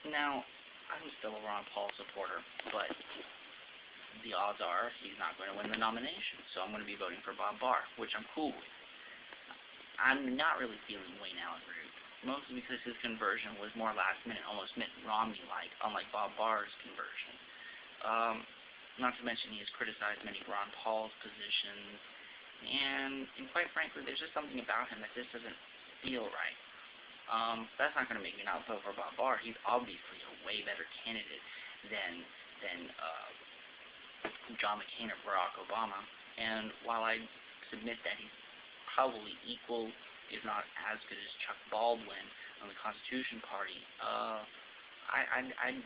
Now, I'm still a Ron Paul supporter, but the odds are he's not going to win the nomination, so I'm going to be voting for Bob Barr, which I'm cool with. I'm not really feeling Allyn Root, mostly because his conversion was more last minute, almost Mitt Romney-like, unlike Bob Barr's conversion. Not to mention he has criticized many of Ron Paul's positions, and quite frankly, there's just something about him that just doesn't feel right. That's not going to make me not vote for Bob Barr. He's obviously a way better candidate than John McCain or Barack Obama. And while I submit that he's probably equal, if not as good as Chuck Baldwin on the Constitution Party, I'd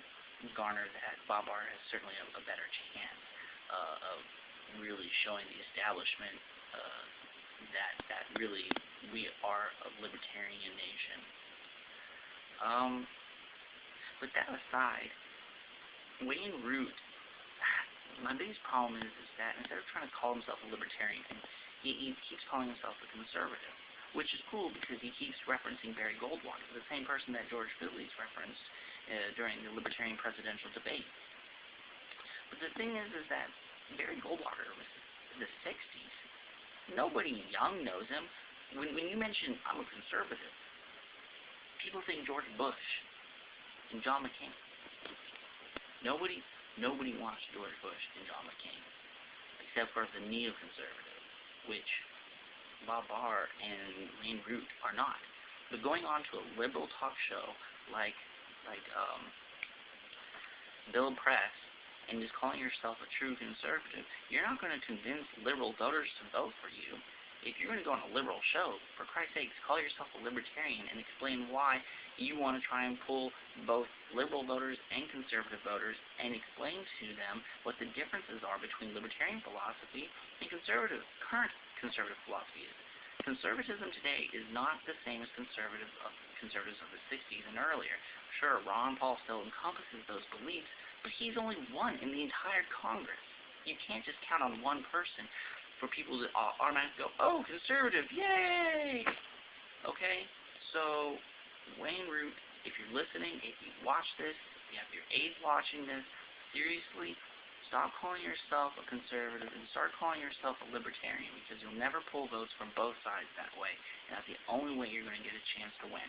garner that Bob Barr has certainly a better chance of really showing the establishment that really we are a libertarian nation. But that aside, Allyn Root, my biggest problem is that instead of trying to call himself a libertarian, he keeps calling himself a conservative, which is cool because he keeps referencing Barry Goldwater, the same person that George Finley's referenced during the Libertarian presidential debate. But the thing is that Barry Goldwater was in the 60s. Nobody young knows him. When you mention, I'm a conservative, people think George Bush and John McCain. Nobody wants George Bush and John McCain, except for the neoconservative, which Bob Barr and Allyn Root are not. But going on to a liberal talk show like Bill Press and just calling yourself a true conservative, you're not going to convince liberal voters to vote for you. If you're going to go on a liberal show, for Christ's sakes, call yourself a libertarian and explain why you want to try and pull both liberal voters and conservative voters and explain to them what the differences are between libertarian philosophy and current conservative philosophy is. Conservatism today is not the same as conservatives of the 60s and earlier. Sure, Ron Paul still encompasses those beliefs, but he's only one in the entire Congress. You can't just count on one person for people to automatically go, oh, conservative, yay! Okay, so Allyn Root, if you're listening, if you watch this, if you have your aides watching this, seriously, stop calling yourself a conservative and start calling yourself a libertarian, because you'll never pull votes from both sides that way, and that's the only way you're going to get a chance to win.